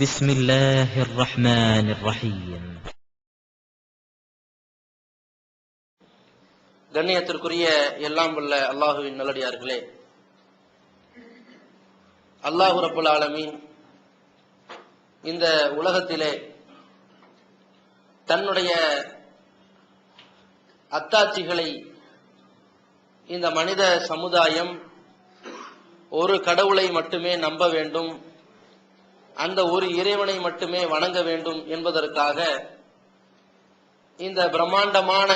بسم الله الرحمن الرحيم. கண்ணியத்திற்குரிய எல்லாம் வல்ல அல்லாஹுவின் நல்லடியார்களே, அல்லாஹு ரப்புல் ஆலமீன் இந்த உலகத்திலே தன்னுடைய அத்தாட்சிகளை இந்த மனித சமுதாயம் ஒரு கடவுளை மட்டுமே நம்ப வேண்டும், அந்த ஒரு இறைவனை மட்டுமே வணங்க வேண்டும் என்பதற்காக இந்த பிரம்மாண்டமான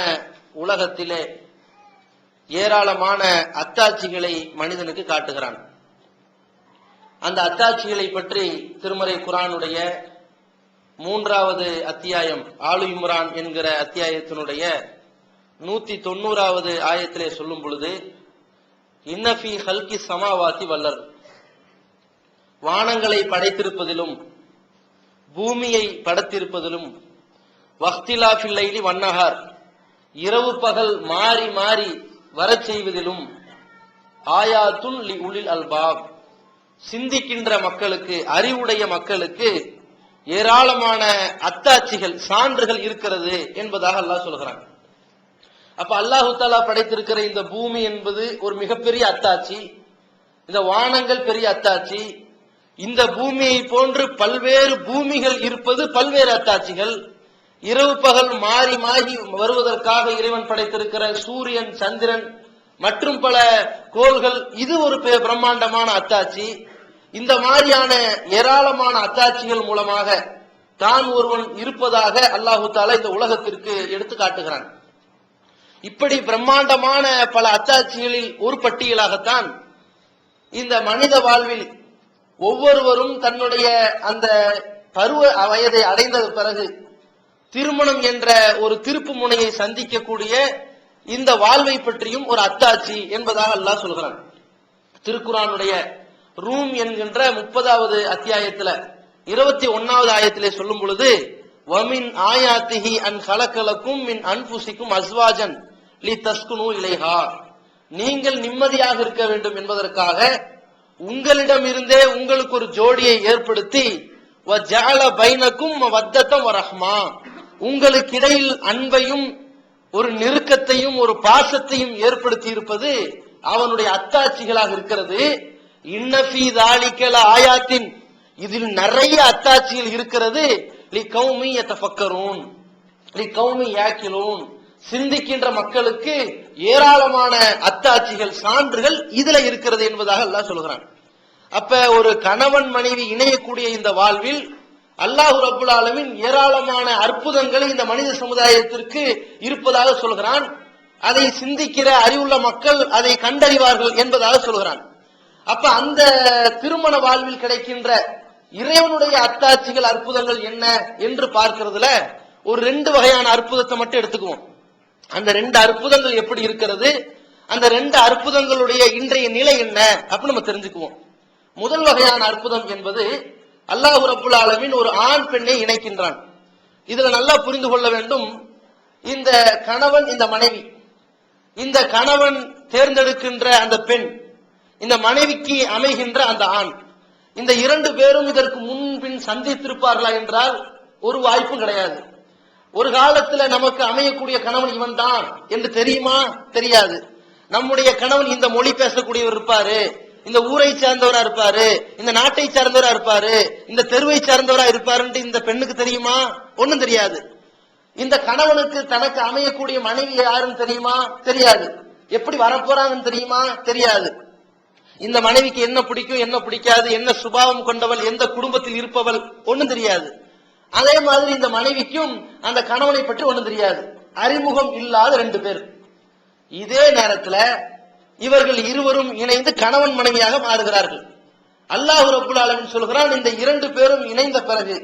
உலகத்திலே ஏராளமான அத்தாட்சிகளை மனிதனுக்கு காட்டுகிறான். அந்த அத்தாட்சிகளை பற்றி திருமறை குர்ஆனுடைய 3வது அத்தியாயம் ஆலு இம்ரான் என்கிற அத்தியாயத்தினுடைய 190வது ஆயத்திலே சொல்லும் பொழுது, இன்னஃபி ஹல்கி சமாவாத்தி வல்லர், வானங்களை படைத்திருப்பதிலும் பூமியை படைத்திருப்பதிலும், வக்திலாஃபில் லைலி வன்னஹார், இரவு பகல் மாறி மாறி வரச் செய்வதிலும், ஆயாத்துன் லி உலில் அல்பாப், சிந்திக்கின்ற மக்களுக்கு, அறிவுடைய மக்களுக்கு ஏராளமான அத்தாட்சிகள் சான்றுகள் இருக்கிறது என்பதாக அல்லாஹ் சொல்கிறான். அப்ப அல்லாஹு தஆலா படைத்திருக்கிற இந்த பூமி என்பது ஒரு மிகப்பெரிய அத்தாட்சி, இந்த வானங்கள் பெரிய அத்தாட்சி, இந்த பூமியை போன்று பல்வேறு பூமிகள் இருப்பது பல்வேறு அத்தாட்சிகள், இரவு பகல் மாறி மாறி வருவதற்காக இறைவன் படைத்திருக்கிற சூரியன், சந்திரன் மற்றும் பல கோள்கள், இது ஒரு பிரம்மாண்டமான அத்தாட்சி. இந்த மாதிரியான ஏராளமான அத்தாட்சிகள் மூலமாக தான் ஒருவன் இருப்பதாக அல்லாஹு தஆலா இந்த உலகத்திற்கு எடுத்து காட்டுகிறான். இப்படி பிரம்மாண்டமான பல அத்தாட்சிகளில் ஒரு பட்டியலாகத்தான் இந்த மனித வாழ்வில் ஒவ்வொருவரும் தன்னுடைய அந்த பருவ வயதை அடைந்த பிறகு திருமணம் என்ற ஒரு திருப்பு முனையை சந்திக்கக்கூடிய இந்த வாழ்வை பற்றியும் ஒரு அத்தாட்சி என்பதாக அல்லாஹ் சொல்கிறான். திருக்குர்ஆனுடைய ரூம் என்கின்ற 30வது அத்தியாயத்துல 21வது ஆயத்திலே சொல்லும் பொழுது, வமின் ஆயாத்திஹி அன் கலக்கலக்கும் மின் அன்புசிக்கும் அஸ்வாஜன் லி தஸ்குனு இலைஹா, நீங்கள் நிம்மதியாக இருக்க வேண்டும் என்பதற்காக உங்களிடம் இருந்தே உங்களுக்கு ஒரு ஜோடியை ஏற்படுத்தி, வஜஅல பைனக்கும் மவத்தத்தம் வரஹ்மா, உங்களுக்கு இடையில் அன்பையும் ஒரு நெருக்கத்தையும் ஒரு பாசத்தையும் ஏற்படுத்தி இருப்பது அவனுடைய அத்தாட்சிகளாக இருக்கிறது. இன்னஃபீ ஸாலிக லஆயாத்தின், இதில் நிறைய அத்தாட்சிகள் இருக்கிறது. லிகௌமி யதஃபக்கரூன், லிகௌமி யாக்கிலூன், சிந்திக்கின்ற மக்களுக்கு ஏராளமான அத்தாட்சிகள், சான்றுகள் இதுல இருக்கிறது என்பதாக அல்லாஹ் சொல்கிறான். அப்ப ஒரு கணவன் மனைவி இணையக்கூடிய இந்த வாழ்வில் அல்லாஹ் ரப்புல் ஆலமீன் ஏராளமான அற்புதங்களை இந்த மனித சமுதாயத்திற்கு இருப்பதாக சொல்கிறான். அதை சிந்திக்கிற அறிவுள்ள மக்கள் அதை கண்டறிவார்கள் என்பதாக சொல்கிறான். அப்ப அந்த திருமண வாழ்வில் கிடைக்கின்ற இறைவனுடைய அத்தாட்சிகள், அற்புதங்கள் என்ன என்று பார்க்கிறதுல ஒரு 2 வகையான அற்புதத்தை மட்டும் எடுத்துக்குவோம். அந்த 2 அற்புதங்கள் எப்படி இருக்கிறது, அந்த 2 அற்புதங்களுடைய இன்றைய நிலை என்ன அப்படின்னு நம்ம தெரிஞ்சுக்குவோம். முதல் வகையான அற்புதம் என்பது அல்லாஹ் ரப்புல் ஆலமீன் ஒரு ஆண் பெண்ணை இணைக்கின்றான். இதுல நல்லா புரிந்து கொள்ள வேண்டும், இந்த கணவன், இந்த மனைவி, இந்த கணவன் தேர்ந்தெடுக்கின்ற அந்த பெண், இந்த மனைவிக்கு அமைகின்ற அந்த ஆண், இந்த 2 பேரும் இதற்கு முன்பின் சந்தித்திருப்பார்களா என்றால் ஒரு வாய்ப்பு கிடையாது. ஒரு காலத்துல நமக்கு அமையக்கூடிய கணவன் இவன் தான் என்று தெரியுமா? தெரியாது. நம்முடைய கணவன் இந்த மொழி பேசக்கூடியவர் இருப்பாரு, இந்த ஊரை சார்ந்தவரா இருப்பாரு, இந்த நாட்டை சார்ந்தவரா இருப்பாரு, இந்த தெருவை சார்ந்தவரா இருப்பாருன்னு இந்த பெண்ணுக்கு தெரியுமா? ஒண்ணும் தெரியாது. இந்த கணவனுக்கு தனக்கு அமையக்கூடிய மனைவி யாருன்னு தெரியுமா? தெரியாது. எப்படி வரப்போறாங்கன்னு தெரியுமா? தெரியாது. இந்த மனைவிக்கு என்ன பிடிக்கும், என்ன பிடிக்காது, என்ன சுபாவம் கொண்டவள், எந்த குடும்பத்தில் இருப்பவள், ஒண்ணும் தெரியாது. அதே மாதிரி இந்த மனைவிக்கும் அந்த கணவனை பற்றி ஒண்ணும் தெரியாது. அறிமுகம் இல்லாத 2 பேர். இதே நேரத்துல இவர்கள் இருவரும் இணைந்து கணவன் மனைவியாக மாறுகிறார்கள். அல்லாஹ் ரப்புல் ஆலமீன் சொல்கிறான், இந்த 2 பேரும் இணைந்த பிறகு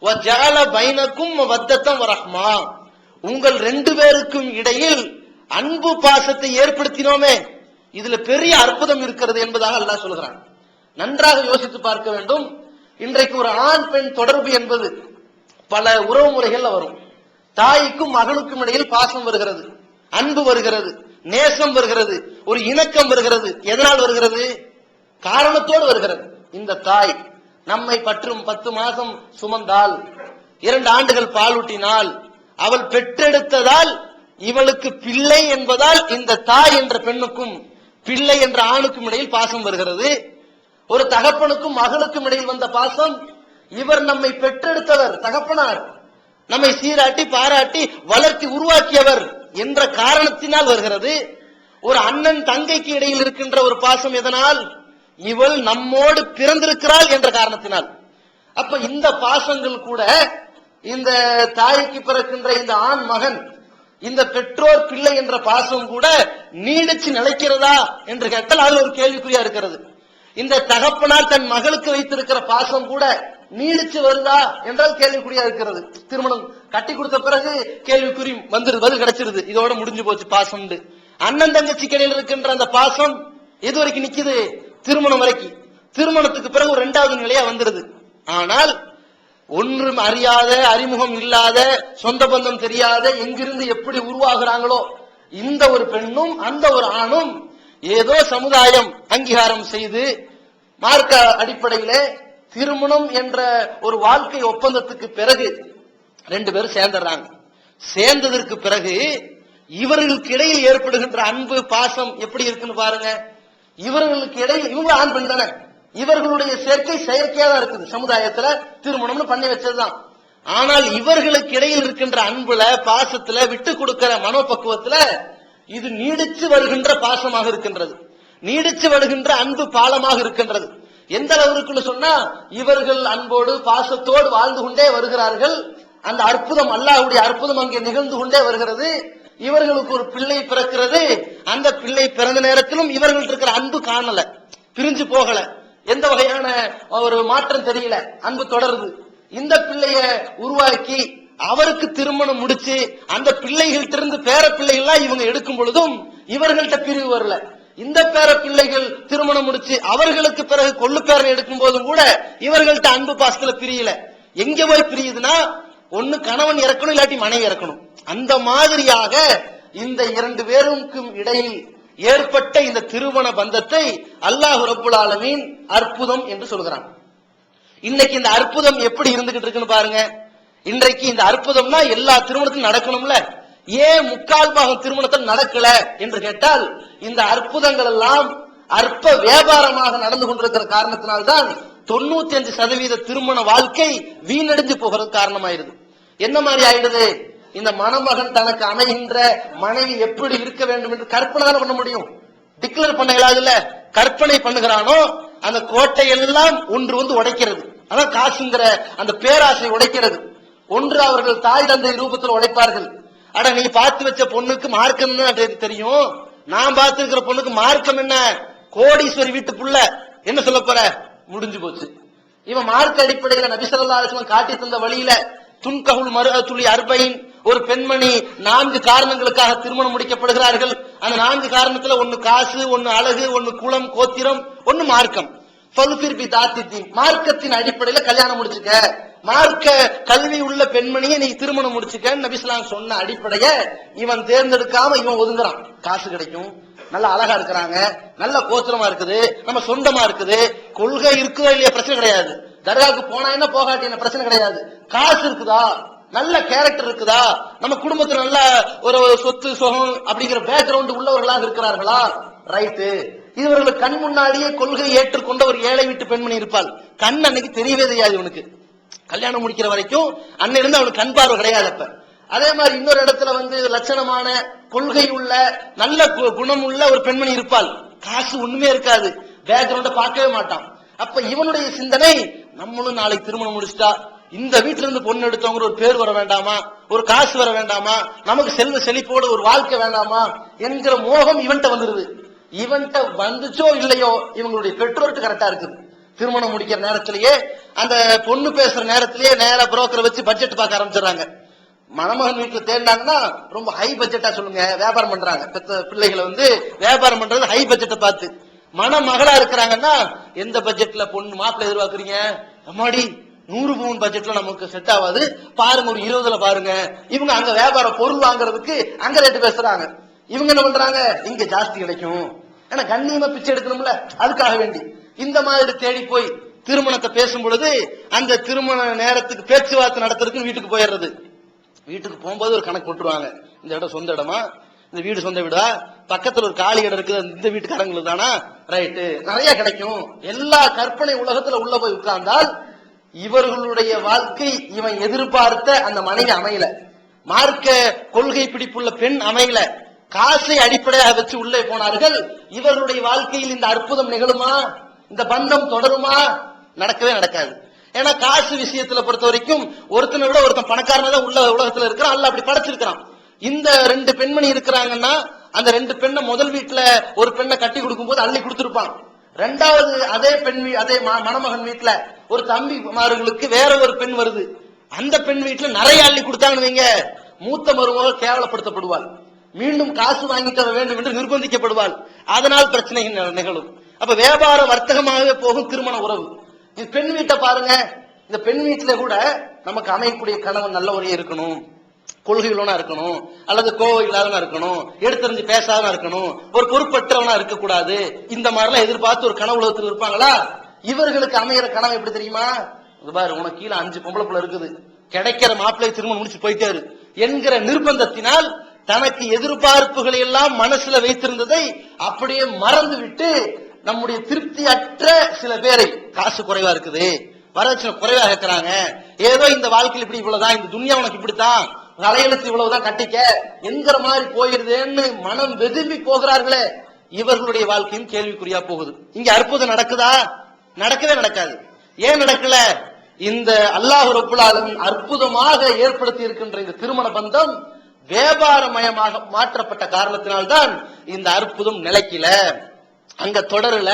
வஜஅல பைனக்கும் மவத்தத்தம் வரஹ்மா, உங்கள் 2 பேருக்கும் இடையில் அன்பு பாசத்தை ஏற்படுத்தினோமே, இதுல பெரிய அற்புதம் இருக்கிறது என்பதாக அல்லாஹ் சொல்கிறான். நன்றாக யோசித்து பார்க்க வேண்டும். இன்றைக்கு ஒரு ஆண் பெண் தொடர்பு என்பது பல உறவு முறைகள்ல வரும். தாய்க்கும் மகனுக்கும் இடையில் பாசம் வருகிறது, அன்பு வருகிறது, நேசம் வருகிறது, ஒரு இணக்கம் வருகிறது. எதனால் வருகிறது? காரணத்தோடு வருகிறது. இந்த தாய் நம்மை பற்றும் 10 மாசம் சுமந்தால், 2 ஆண்டுகள் பாலூட்டினால், அவள் பெற்றெடுத்ததால் இவளுக்கு பிள்ளை என்பதால் இந்த தாய் என்ற பெண்ணுக்கும் பிள்ளை என்ற ஆணுக்கும் இடையில் பாசம் வருகிறது. ஒரு தகப்பனுக்கும் மகளுக்கும் இடையில் வந்த பாசம், இவர் நம்மை பெற்றெடுத்தவர் தகப்பனார், நம்மை சீராட்டி பாராட்டி வளர்த்தி உருவாக்கியவர் என்ற காரணத்தினால் வருகிறது. ஒரு அண்ணன் தங்கைக்கு இடையில் இருக்கின்ற ஒரு பாசம் எதனால்? இவள் நம்மோடு பிறந்திருக்கிறாள் என்ற காரணத்தினால். அப்ப இந்த பாசங்கள் கூட இந்த தாய்க்கு பிறக்கின்ற இந்த ஆண் மகன், இந்த பெற்றோர் பிள்ளை என்ற பாசம் கூட நீடிச்சு நிலைக்கிறதா என்று கேட்டால் அது ஒரு கேள்விக்குறியா இருக்கிறது. இந்த தகப்பனார் தன் மகளுக்கு வைத்திருக்கிற பாசம் கூட நீடிச்சு வருதா என்றால் கேள்விக்குறியா இருக்கிறது. திருமணம் கட்டி கொடுத்த பிறகு கேள்விக்குறி வந்துருது, பதில் கிடைச்சிருது, இதோட முடிஞ்சு போச்சு பாசம். அண்ணன் தங்கச்சி கடையில் இருக்கின்ற அந்த பாசம் எது வரைக்கும் நிக்குது? திருமணம் வரைக்கும். திருமணத்துக்கு பிறகு ஒரு 2வது நிலையா வந்துருது. ஆனால் ஒன்றும் அறியாத, அறிமுகம் இல்லாத, சொந்த பந்தம் தெரியாத, எங்கிருந்து எப்படி உருவாகிறாங்களோ இந்த ஒரு பெண்ணும் அந்த ஒரு ஆணும் ஏதோ சமுதாயம் அங்கீகாரம் செய்து மார்க்க அடிப்படையிலே திருமணம் என்ற ஒரு வாழ்க்கை ஒப்பந்தத்துக்கு பிறகு 2 பேரும் சேர்ந்துடுறாங்க. சேர்ந்ததற்கு பிறகு இவர்களுக்கு இடையில் ஏற்படுகின்ற அன்பு பாசம் எப்படி இருக்குன்னு பாருங்க. இவர்களுக்கு இடையில், இவங்க ஆண் பெண் தானே, இவர்களுடைய சேர்க்கை செயற்கையா தான் இருக்குது. சமுதாயத்துல திருமணம்னு பண்ணி வச்சதுதான். ஆனால் இவர்களுக்கு இடையில் இருக்கின்ற அன்புல, பாசத்துல, விட்டு கொடுக்கிற மனோபக்குவத்துல இது நீடிச்சு வருகின்ற பாசமாக இருக்கின்றது, நீடிச்சு வருகின்ற அன்பு பாலமாக இருக்கின்றது. எந்த அளவுக்குன்னு சொன்னா, இவர்கள் அன்போடு பாசத்தோடு வாழ்ந்து கொண்டே வருகிறார்கள். அந்த அற்புதம், அல்லாஹ்வுடைய அற்புதம் அங்கே நிகழ்ந்து கொண்டே வருகிறது. இவர்களுக்கு ஒரு பிள்ளை பிறக்கிறது. அந்த பிள்ளை பிறந்த நேரத்திலும் இவர்கள் இருக்கிற அன்பு காணல, பிரிஞ்சு போகல, எந்த வகையான ஒரு மாற்றம் தெரியல, அன்பு தொடருது. இந்த பிள்ளைய உருவாக்கி அவருக்கு திருமணம் முடிச்சு அந்த பிள்ளைகள்ட்ட இருந்து பேர பிள்ளைகள்லாம் இவங்க எடுக்கும் பொழுதும் இவர்கள்ட்ட பிரிவு வரல. இந்த பேர பிள்ளைகள் திருமணம் முடிச்சு அவர்களுக்கு பிறகு கொள்ளு பேரன் எடுக்கும் போதும் கூட இவர்கள்ட்ட அன்பு பாசத்துல பிரியல. எங்க போய் பிரியுதுன்னா, ஒண்ணு கணவன் இறக்கணும், இல்லாட்டி மனைவி இறக்கணும். அந்த மாதிரியாக இந்த 2 பேருக்கும் இடையில் ஏற்பட்ட இந்த திருமண பந்தத்தை அல்லாஹ் ரப்புல் ஆலமீன் அற்புதம் என்று சொல்கிறான். இன்னைக்கு இந்த அற்புதம் எப்படி இருந்துகிட்டு இருக்குன்னு பாருங்க. இன்றைக்கு இந்த அற்புதம்னா எல்லா திருமணத்திலும் நடக்கணும்ல, ஏன் 3/4 பாகம் திருமணத்தில் நடக்கல என்று கேட்டால், இந்த அற்புதங்கள் எல்லாம் அற்ப வியாபாரமாக நடந்து கொண்டிருக்கிற காரணத்தினால்தான் 95% திருமண வாழ்க்கை வீணடைஞ்சு போகிறது காரணமாயிருது. என்ன மாதிரி ஆயிடுது? இந்த மணமகன் தனக்கு அமைகின்ற மனைவி எப்படி இருக்க வேண்டும் என்று கற்பனை தானே பண்ண முடியும், டிக்ளேர் பண்ண இயலாதுல்ல. கற்பனை பண்ணுகிறானோ அந்த கோட்டையெல்லாம் ஒன்று வந்து உடைக்கிறது. அதான் காசுங்கிற அந்த பேராசை உடைக்கிறது. ஒன்று அவர்கள் தாய் தந்தை ரூபத்தில் உடைப்பார்கள். அட, நீ பார்த்து வச்ச பொண்ணுக்கு மார்க்கம் தெரியும், நான் பார்த்து இருக்கிற பொண்ணுக்கு மார்க்கம் என்ன, கோடீஸ்வரி வீட்டு புள்ள, என்ன சொல்ல போற, முடிஞ்சு போச்சு. இவன் மார்க்க அடிப்படையில் நபி ஸல்லல்லாஹு அலைஹி வஸல்லம் காட்டி தந்த வழியில துன்கஹுல் மர்அத்துல் அர்பயின், ஒரு பெண்மணி 4 காரணங்களுக்காக திருமணம் முடிக்கப்படுகிறார்கள். அந்த 4 காரணத்துல ஒன்னு காசு, ஒன்னு அழகு, ஒன்னு குலம் கோத்திரம், ஒன்னு மார்க்கம். மார்க்கத்தின் அடிப்படையில கல்யாணம் முடிச்சுக்க, மார்க்க கல்வி உள்ள பெண்மணியை நீ திருமணம் முடிச்சுக்க நபி ஸல்லல்லாஹு அலைஹி வஸல்லம் சொன்ன அடிப்படைய இவன் தேர்ந்தெடுக்காம இவன் ஒதுங்குறான். காசு கிடைக்கும், நல்ல அழகா இருக்கிறாங்க, நல்ல கோத்திரமா இருக்குது, நம்ம சொந்தமா இருக்குது, கொள்கை இருக்குதா இல்லையா பிரச்சனை கிடையாது, தர்காவுக்கு போனா என்ன போகாட்டி என்ன பிரச்சனை கிடையாது, காசு இருக்குதா, நல்ல கேரக்டர் இருக்குதா, நம்ம குடும்பத்துல நல்ல ஒரு சொத்து சுகம் அப்படிங்கிற பேக்ரவுண்ட் உள்ளவர்களாக இருக்கிறார்களா, ரைட்டு. இவர்களுக்கு கண் முன்னாடியே கொள்கை ஏற்றுக்கொண்ட ஒரு ஏழை வீட்டு பெண்மணி இருப்பாள். கண் அன்னைக்கு தெரியவே தெரியாது இவனுக்கு, கல்யாணம் முடிக்கிற வரைக்கும் அன்னை இருந்து அவனுக்கு கண் பார்வை கிடையாது. அப்ப அதே மாதிரி இன்னொரு இடத்துல லட்சணமான கொள்கை உள்ள நல்ல குணம் உள்ள ஒரு பெண்மணி இருப்பாள். காசு ஒண்ணுமே இருக்காது, பேக்ரவுண்ட பார்க்கவே மாட்டான். அப்ப இவனுடைய சிந்தனை, நம்மளும் நாளைக்கு திருமணம் முடிச்சுட்டா இந்த வீட்டுல இருந்து பொண்ணு எடுத்தவங்க ஒரு பேர் வர வேண்டாமா, ஒரு காசு வர வேண்டாமா, நமக்கு செல்வ செழிப்போட ஒரு வாழ்க்கை வேண்டாமா என்கிற மோகம் இவன்ட்ட வந்துருது. இவன்ட்ட வந்துச்சோ இல்லையோ இவங்களுடைய பெற்றோர்கிட்ட கரெக்டா இருக்குது. திருமணம் முடிக்கிற நேரத்திலேயே அந்த பொண்ணு பேசுற நேரத்திலேயே நேர புரோக்கரை வச்சு பட்ஜெட் பார்க்க ஆரம்பிச்சிடறாங்க. மணமகன் வீட்டுல தேடினாங்கன்னா ரொம்ப ஹை பட்ஜெட்டா சொல்லுங்க, வியாபாரம் பண்றாங்க. பெத்த பிள்ளைகளை வியாபாரம் பண்றது ஹை பட்ஜெட்டை பார்த்து. மணமகளா இருக்கிறாங்கன்னா எந்த பட்ஜெட்ல பொண்ணு மாப்பிள்ளை எதிர்பார்க்கறீங்க, அம்மாடி 100 பவுன் பட்ஜெட்ல நமக்கு செட் ஆகாது, பாருங்க ஒரு 20ல பாருங்க. இவங்க அங்க வியாபார பொருள் வாங்குறதுக்கு அங்க ரேட்டு பேசுறாங்க. இவங்க என்ன பண்றாங்க, இங்க ஜாஸ்தி கிடைக்கும், ஆனா கண்ணியமா பிச்சை எடுக்கணும்ல, அதுக்காக வேண்டி இந்த மாதிரி தேடி போய் திருமணத்தை பேசும் பொழுது அந்த திருமண நேரத்துக்கு பேச்சுவார்த்தை நடத்துறதுக்கு வீட்டுக்கு போயிடுறது. வீட்டுக்கு போகும்போது ஒரு கணக்கு போட்டுருவாங்க. இந்த இடம் சொந்த இடமா, இந்த வீடு சொந்த வீடா, பக்கத்துல ஒரு காலி இடம் இருக்குது, இந்த வீட்டுக்காரங்களுக்கு தானா, ரைட்டு, நிறைய கிடைக்கும். எல்லா கற்பனை உலகத்துல உள்ள போய் உட்கார்ந்தால் இவர்களுடைய வாழ்க்கை இவன் எதிர்பார்த்த அந்த மனைவி அமையல, மார்க்க கொள்கை பிடிப்புள்ள பெண் அமையல, காசை அடிப்படையாக வச்சு உள்ளே போனார்கள். இவர்களுடைய வாழ்க்கையில் இந்த அற்புதம் நிகழுமா, இந்த பந்தம் தொடருமா? நடக்கவே நடக்காது. ஏன்னா காசு விஷயத்துல பொறுத்த வரைக்கும் ஒருத்தனை விட ஒருத்தன் பணக்காரனா தான் உள்ள உலகத்துல இருக்கிறான், அல்ல அப்படி படைச்சிருக்கிறான். இந்த 2 பெண்மணி இருக்கிறாங்கன்னா அந்த 2 பெண்ணை முதல் வீட்டுல ஒரு பெண்ணை கட்டி கொடுக்கும் போது அள்ளி கொடுத்திருப்பான். 2வது அதே பெண் அதே மணமகன் வீட்டுல ஒரு தம்பிமார்களுக்கு வேற ஒரு பெண் வருது, அந்த பெண் வீட்டுல நிறைய அள்ளி கொடுத்தாங்கன்னு வைங்க, மூத்த மருமகள் கேவலப்படுத்தப்படுவாள், மீண்டும் காசு வாங்கி தர வேண்டும் என்று நிர்பந்திக்கப்படுவாள். அதனால் பிரச்சனை நிகழும். அப்ப வியாபார வர்த்தகமாகவே போகும் திருமண உறவு. இந்த பெண் வீட்டை பாருங்க, இந்த பெண் வீட்டுல கூட நமக்கு அமையக்கூடிய கணவன் நல்ல ஒரே இருக்கணும், கொள்கைகளா இருக்கணும், அல்லது கோவம் இல்லாதவனா இருக்கணும், எடுத்தறிஞ்சு பேசாதவனா இருக்கணும், ஒரு பொறுப்பற்றவனா இருக்கக்கூடாது. இந்த மாதிரிலாம் எதிர்பார்த்து ஒரு கனவு உலகத்தில் இருப்பாங்களா? இவர்களுக்கு அமைகிற கனவு எப்படி தெரியுமா? பாரு, உனக்கு கீழே 5 பொம்பளை பிள்ளை இருக்குது, கிடைக்கிற மாப்பிள்ளை திருமணம் முடிச்சு போயிட்டாரு என்கிற நிர்பந்தத்தினால் தனக்கு எதிர்பார்ப்புகளை எல்லாம் மனசுல வைத்திருந்ததை அப்படியே மறந்து விட்டு நம்முடைய திருப்தியற்ற சில பேரை, காசு குறைவா இருக்குது, வரதட்சணை குறைவா இருக்கிறாங்க, ஏதோ இந்த வாழ்க்கையில் இப்படி இவ்வளவுதான், இந்த துன்யா உனக்கு இப்படித்தான், தலையெழுத்து இவ்வளவுதான் கட்டிக்க என்கிற மாதிரி போயிருதேன்னு மனம் வெதும்பி போகிறார்களே, இவர்களுடைய வாழ்க்கையும் கேள்விக்குறியா போகுது. இங்க அற்புதம் நடக்குதா? நடக்கவே நடக்காது. ஏன் நடக்கல? இந்த அல்லாஹ் ரப்புல் ஆலமீன் அற்புதமாக ஏற்படுத்தி இருக்கின்ற இந்த திருமண பந்தம் வியாபாரமயமாக மாற்றப்பட்ட காரணத்தினால்தான் இந்த அற்புதம் நிலைக்கல, அங்க தொடரல,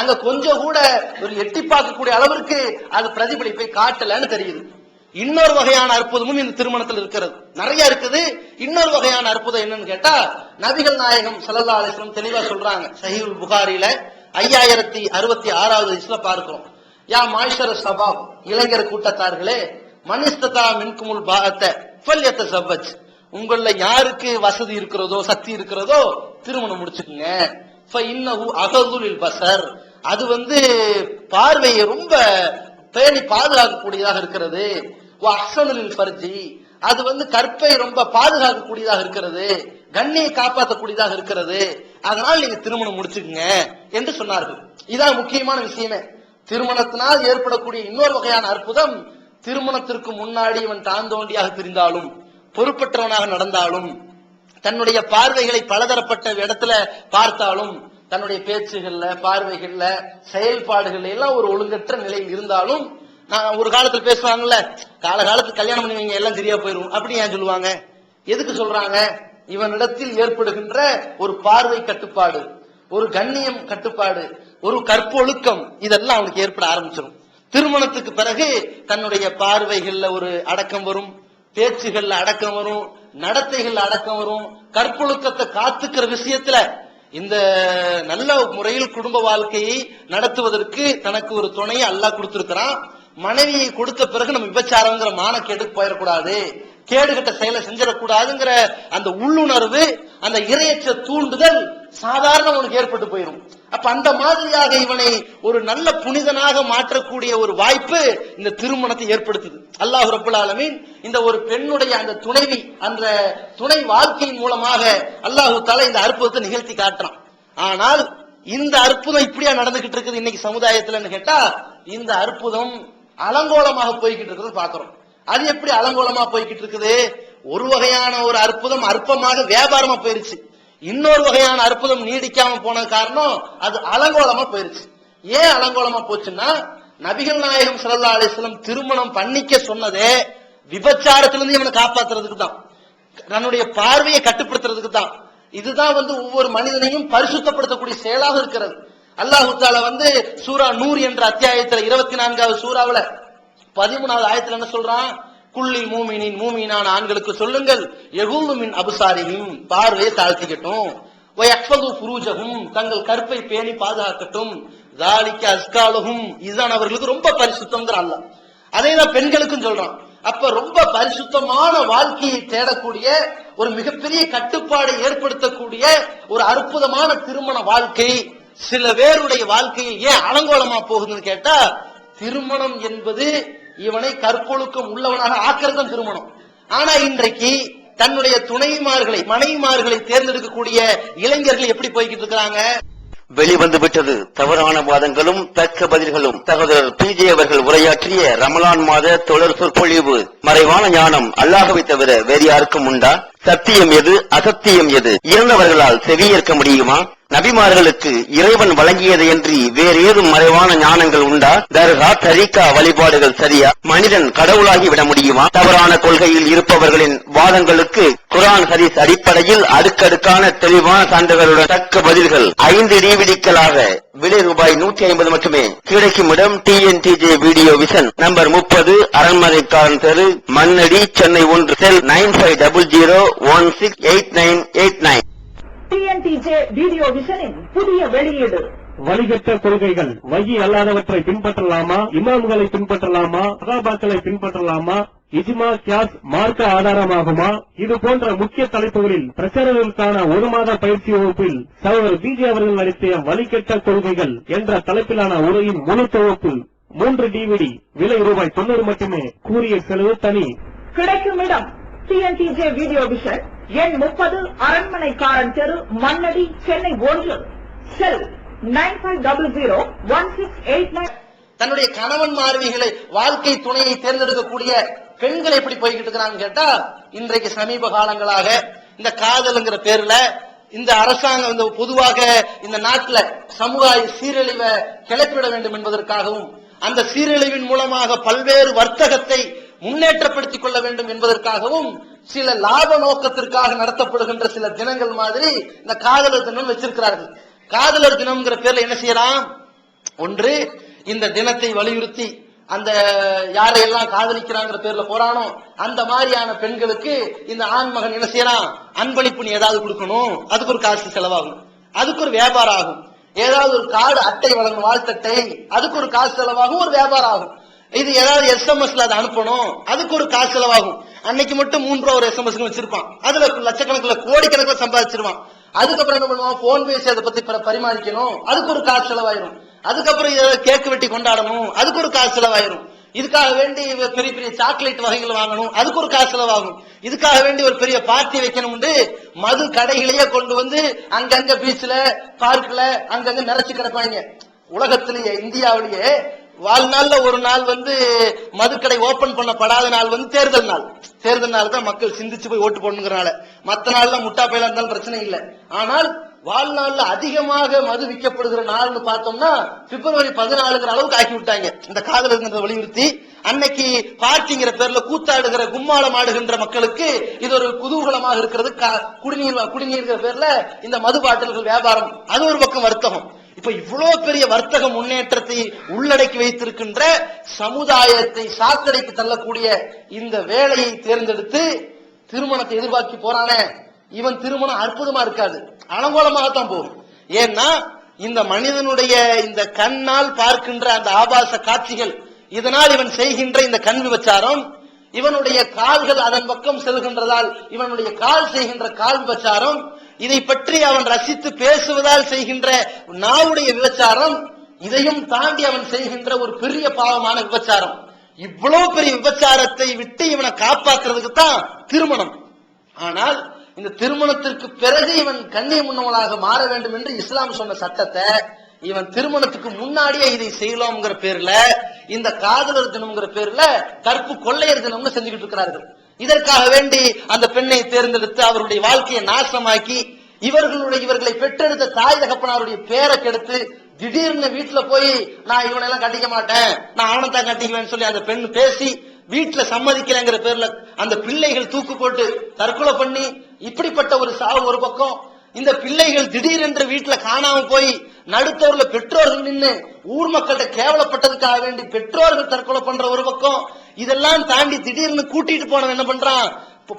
அங்க கொஞ்சம் கூட ஒரு எட்டி பார்க்கக்கூடிய அளவிற்கு அது பிரதிபலிப்பை காட்டலன்னு தெரியுது. இன்னொரு வகையான அற்புதமும் இந்த திருமணத்தில் இருக்கிறது, நிறைய இருக்குது. இன்னொரு வகையான அற்புதம் என்னன்னு கேட்டா, நபிகள் நாயகம் ஸல்லல்லாஹு அலைஹி வஸல்லம் தெளிவா சொல்றாங்க. சஹீஹுல் புகாரில 5066வது ஹதீஸ்ல பார்க்கிறோம். யா மாய்ஷர ஷபாப், இளைஞர் கூட்டத்தார்களே, மனிஸ்ததா மின்குமுல் பாஅத்த ஃபல்யத்தஸவ்வஜ், உங்கள யாருக்கு வசதி இருக்கிறதோ சக்தி இருக்கிறதோ திருமணம் முடிச்சுக்குங்க. ஃபஇன்னஹு அகதுலில் பஸர், அது பார்வையை ரொம்ப பேணி பாதுகாக்கக்கூடியதாக இருக்கிறது. வஅஹ்ஸனுல் ஃபர்ஜி, அது கற்பை ரொம்ப பாதுகாக்கக்கூடியதாக இருக்கிறது, கண்ணியை காப்பாற்றக்கூடியதாக இருக்கிறது. அதனால் நீங்க திருமணம் முடிச்சுக்குங்க என்று சொன்னார்கள். இதான் முக்கியமான விஷயமே. திருமணத்தினால் ஏற்படக்கூடிய இன்னொரு வகையான அற்புதம், திருமணத்திற்கு முன்னாடி இவன் தாந்தோண்டியாக திரிந்தாலும், பொறுப்பற்றவனாக நடந்தாலும், தன்னுடைய பார்வைகளை பலதரப்பட்ட இடத்துல பார்த்தாலும், தன்னுடைய பேச்சுகள்ல, பார்வைகள்ல, செயல்பாடுகள்ல எல்லாம் ஒரு ஒழுங்கற்ற நிலையில் இருந்தாலும், நான் ஒரு காலத்துல பேசுவாங்கல்ல, காலகாலத்துக்கு கல்யாணம் பண்ணுவீங்க எல்லாம் சரியா போயிரும், அப்படி ஏன் சொல்லுவாங்க? எதுக்கு சொல்றாங்க? இவனிடத்தில் ஏற்படுகின்ற ஒரு பார்வை கட்டுப்பாடு, ஒரு கண்ணியம் கட்டுப்பாடு, ஒரு கற்பொழுக்கம், இதெல்லாம் அவனுக்கு ஏற்பட ஆரம்பிச்சிடும். திருமணத்துக்கு பிறகு தன்னுடைய பார்வைகள்ல ஒரு அடக்கம் வரும், பேச்சுகள்ல அடக்கம் வரும், நடத்தைகள்ல அடக்கம் வரும். கற்பொழுக்கத்தை காத்துக்கிற விஷயத்துல இந்த நல்ல முறையில் குடும்ப வாழ்க்கையை நடத்துவதற்கு தனக்கு ஒரு துணையை அல்லாஹ் கொடுத்திருக்கிறான். மனைவியை கொடுத்த பிறகு நம்ம விபச்சாரங்கிற மானக்கேடுக்கு போயிடக்கூடாது, கேடுகட்ட செயலை செஞ்சிடக்கூடாதுங்கிற அந்த உள்ளுணர்வு, அந்த இறையற்ற தூண்டுதல் சாதாரண உனக்கு ஏற்பட்டு போயிடும். அப்ப அந்த மாதிரியாக இவனை ஒரு நல்ல புனிதனாக மாற்றக்கூடிய ஒரு வாய்ப்பு இந்த திருமணத்தை ஏற்படுத்துது. அல்லாஹ் ரப்புல் ஆலமீன் இந்த ஒரு பெண்ணுடைய அந்த துணைவி, அந்த துணை வாழ்க்கையின் மூலமாக அல்லாஹு தஆலா இந்த அற்புதத்தை நிகழ்த்தி காட்டுறான். ஆனால் இந்த அற்புதம் இப்படியா நடந்துகிட்டு இருக்குது இன்னைக்கு சமுதாயத்துல கேட்டா, இந்த அற்புதம் அலங்கோலமாக போய்கிட்டு இருக்கிறது பாக்குறோம். அது எப்படி அலங்கோலமா போய்கிட்டு இருக்குது? ஒரு வகையான ஒரு அற்புதம் அற்பமாக வியாபாரமா போயிருச்சு, இன்னொரு வகையான அற்புதம் நீடிக்காம போன காரணம் அது அலங்கோலமா போயிருச்சு. ஏன் அலங்கோலமா போச்சுன்னா, நபிகள் நாயகம் ஸல்லல்லாஹு அலைஹி வஸல்லம் திருமணம் பண்ணிக்க சொன்னதே விபச்சாரத்திலிருந்து இவனை காப்பாத்துறதுக்கு தான், தன்னுடைய பார்வையை கட்டுப்படுத்துறதுக்கு தான். இதுதான் ஒவ்வொரு மனிதனையும் பரிசுத்தப்படுத்தக்கூடிய செயலாக இருக்கிறது. அல்லாஹ் தஆலா சூரா நூர் என்ற அத்தியாயத்துல 24வது சூறாவுல 13வது ஆயத்துல என்ன சொல்றான்? குல்லில் மூமினின், மூமினான ஆண்களுக்கு சொல்லுங்கள், யகுல்லு மின் அப்சாரிஹிம், பார்வையை தாழ்த்திக்கட்டும், வயஹ்ஃபது ஃபுரூஜஹும், தங்கள் கற்பை பேணி பாதுகாக்கட்டும், ஸாலிக அஸ்காலுஹும், இதுதான் அவர்களுக்கு ரொம்ப பரிசுத்தம்ங்கற அல்லாஹ். அதேதான் பெண்களுக்கும் சொல்றான். அப்ப ரொம்ப பரிசுத்தமான வாழ்க்கையை தேடக்கூடிய ஒரு மிகப்பெரிய கட்டுப்பாடை ஏற்படுத்தக்கூடிய ஒரு அற்புதமான திருமண வாழ்க்கை சில பேருடைய வாழ்க்கையில் ஏன் அலங்கோலமா போகுதுன்னு கேட்டா, திருமணம் என்பது இவனை கற்பொழுக்கம் உள்ளவனாக ஆக்கிறது திருமணம். ஆனா இன்றைக்கு தன்னுடைய துணைமார்களை மனைவிமார்களை தேர்ந்தெடுக்கக்கூடிய இளைஞர்கள் எப்படி போய்கிட்டு இருக்கிறாங்க? வெளிவந்து விட்டது தவறான வாதங்களும் தக்க பதில்களும். சகோதரர் PJ அவர்கள் உரையாற்றிய ரமலான் மாத தொடர் சொற்பொழிவு. மறைவான ஞானம் அல்லாஹ்வை தவிர வேறு யாருக்கும் உண்டா? சத்தியம் எது, அசத்தியம் எது? இறந்தவர்களால் செவியேற்க முடியுமா? நபிமார்களுக்கு இறைவன் வழங்கியது என்று வேறு ஏதும் மறைவான ஞானங்கள் உண்டா? தர்கா தரீகா வழிபாடுகள் சரியா? மனிதன் கடவுளாகி விட முடியுமா? தவறான கொள்கையில் இருப்பவர்களின் வாதங்களுக்கு குர்ஆன் ஹதீஸ் அடிப்படையில் அடுக்கடுக்கான தெளிவான சான்றுகளுடன் தக்க பதில்கள் 5 டிவிடிக்களாக விலை ரூபாய் 150 மட்டுமே. கிடைக்கும் இடம் TNTJ வீடியோ விஷன், நம்பர் 30, அரண்மனைக்காரன் தெரு, மண்ணடி, சென்னை 1. செல் 9500168989. TNTJ வீடியோ விஷனின் புதிய வெளியீடு. வழிகட்ட கொள்கைகள். வகி அல்லாதவற்றை பின்பற்றலாமா? இமாம்களை பின்பற்றலாமா? சஹாபாக்களை பின்பற்றலாமா? இஜ்மா கியாஸ் மார்க்க ஆதாரமாகுமா? இது போன்ற முக்கிய தலைப்புகளில் பிரச்சாரங்களுக்கான 1 மாத பயிற்சி வகுப்பில் சகோதரர் PJ அவர்கள் நடத்திய வழிகட்ட கொள்கைகள் என்ற தலைப்பிலான உரையின் முழு தொகுப்பு 3 DVD, விலை ரூபாய் 90 மட்டுமே. கூறிய செலவு தனி. கிடைக்கும் இடம் TNTJ வீடியோ விஷன், எண் 30, அரண்மனைக்காரன் தெரு, மண்ணடி, சென்னை 1. செல் 95001689. தன்னுடைய கணவன் மார்பிகளை வாழ்க்கை துணையை தேர்ந்தெடுக்கக்கூடிய பெண்கள் எப்படி போய்கிட்டு இருக்கிறாங்க கேட்டா, இன்றைக்கு சமீப காலங்களாக இந்த காதல்ங்கிற பேர்ல இந்த அரசாங்கம் இந்த பொதுவாக இந்த நாட்டில் சமுதாய சீரழிவை கிளப்பிட வேண்டும் என்பதற்காகவும் அந்த சீரழிவின் மூலமாக பல்வேறு வர்த்தகத்தை முன்னேற்றப்படுத்திக் கொள்ள வேண்டும் என்பதற்காகவும் சில லாப நோக்கத்திற்காக நடத்தப்படுகின்ற சில தினங்கள் மாதிரி இந்த காதலர் தினம் வச்சிருக்கிறார்கள். காதலர் தினம்ங்கிற பேர்ல என்ன செய்யலாம்? ஒன்று, இந்த தினத்தை வலியுறுத்தி அந்த யாரையெல்லாம் காதலிக்கிறாங்கிற பேர்ல போறானோ அந்த மாதிரியான பெண்களுக்கு இந்த ஆண் மகன் என்ன செய்யறான்? அன்பளிப்பு ஏதாவது கொடுக்கணும், அதுக்கு ஒரு காசு செலவாகும், அதுக்கு ஒரு வியாபாரம் ஆகும். ஏதாவது ஒரு கார்டு அட்டை வழங்கும், வாழ்த்தட்டை, அதுக்கு ஒரு காசு செலவாகும், ஒரு வியாபாரம் ஆகும். இது ஏதாவது SMS-ல அதை அனுப்பணும், அதுக்கு ஒரு காசு செலவாகும். அன்னைக்கு மட்டும் 3 ரூபா ஒரு SMS வச்சிருப்பான், அதுல லட்சக்கணக்கில் கோடிக்கணக்கில் சம்பாதிச்சிருவான். அதுக்கப்புறம் என்ன பண்ணுவான்? போன் பேசி அதை பத்தி பரிமாறிக்கணும், அதுக்கு ஒரு காசு செலவாயிரும். அதுக்கப்புறம் கேக்கு வெட்டி கொண்டாடணும், அதுக்கு ஒரு காசு செலவாயிரும். இதுக்காக வேண்டி பெரிய பெரிய சாக்லேட் வகைகள் வாங்கணும், அதுக்கு ஒரு காசு செலவாகும். இதுக்காக வேண்டி ஒரு பெரிய பார்ட்டி வைக்கணும், மது கடைகளையே கொண்டு வந்து அங்கங்க பீச்ல பார்க்ல அங்கங்க நிறைச்சு கிடப்பாங்க. உலகத்திலேயே இந்தியாவிலேயே வாழ்நாள்ல ஒரு நாள் மதுக்கடை ஓபன் பண்ணப்படாத நாள் தேர்தல் நாள். தேர்தல் நாள் தான் மக்கள் சிந்திச்சு போய் ஓட்டு போடணுங்கிறனால. மற்ற நாள்ல முட்டா பயில இருந்தாலும் பிரச்சனை இல்லை. ஆனால் வாழ்நாள்ல அதிகமாக மது விற்கப்படுகிற நாள்னு பார்த்தோம்னா பிப்ரவரி 14 அளவுக்கு ஆக்கி விட்டாங்க இந்த காதலர் வலியுறுத்தி. அன்னைக்கு பார்ட்டிங்கிற பேர்ல கூத்தாடுகிற கும்மாளம் ஆடுகின்ற மக்களுக்கு இது ஒரு குதூகலமாக இருக்கிறது. குடிநீர் பேர்ல இந்த மது பாட்டில்கள் வியாபாரம், அது ஒரு பக்கம் வர்த்தகம். இப்ப இவ்வளவு பெரிய வர்த்தக முன்னேற்றத்தை உள்ளடக்கி வைத்திருக்கின்ற சமுதாயத்தை சாக்கடைக்கு தள்ளக்கூடிய இந்த வேலையை தேர்ந்தெடுத்து திருமணத்தை எதிர்பார்க்கி போறானே, இவன் திருமணம் அற்புதமா இருக்காது, அலங்கோலமாகத்தான் போகும். ஏன்னா இந்த மனிதனுடைய இந்த கண்ணால் பார்க்கின்ற அந்த ஆபாச காட்சிகள், இதனால் இவன் செய்கின்ற இந்த கண் விபச்சாரம், இவனுடைய கால்கள் அதன் பக்கம் செல்கின்றதால் இவனுடைய கால் செய்கின்ற கால் விபச்சாரம், இதை பற்றி அவன் ரசித்து பேசுவதால் செய்கின்ற நாவுடைய விபச்சாரம், இதையும் தாண்டி அவன் செய்கின்ற ஒரு பெரிய பாவமான விபச்சாரம். இவ்வளவு பெரிய விபச்சாரத்தை விட்டு இவனை காப்பாற்றுறதுக்கு தான் திருமணம். ஆனால் இந்த திருமணத்திற்கு பிறகு இவன் கண்ணியம் உள்ளவனாக மாற வேண்டும் என்று இஸ்லாம் சொன்ன சட்டத்தை இவன் திருமணத்துக்கு முன்னாடியே இதை செய்யலாம்ங்கிற பேர்ல இந்த காதலர் தினம்ங்கிற பேர்ல கற்பு கொள்ளையர் தினம்னு செஞ்சுக்கிட்டு இருக்கிறார்கள். இதற்காக வேண்டி அந்த பெண்ணை தேர்ந்தெடுத்து அவருடைய வாழ்க்கையை நாசமாக்கி இவர்களை பெற்றெடுத்த தாய் தகப்பனாருடைய பேரை கெடுத்து திடீர்னு வீட்டுல போய் நான் இவனெல்லாம் கட்டிக்க மாட்டேன், நான் அவனைத்தான் கட்டிக்குவேன்னு சொல்லி அந்த பெண் பேசி வீட்டுல சம்மதிக்கிறேங்கிற பேர்ல அந்த பிள்ளைகள் தூக்கு போட்டு தற்கொலை பண்ணி, இப்படிப்பட்ட ஒரு சாவு ஒரு பக்கம். இந்த பிள்ளைகள் திடீரென்று வீட்டுல காணாம போய் நடுத்தூர்ல பெற்றோர்கள் நின்று ஊர் மக்கள்கிட்ட கேவலப்பட்டதுக்காக வேண்டி பெற்றோர்கள் தற்கொலை பண்ற ஒரு பக்கம். இதெல்லாம் தாண்டி திடீர்னு கூட்டிட்டு போனவன் என்ன பண்றான்?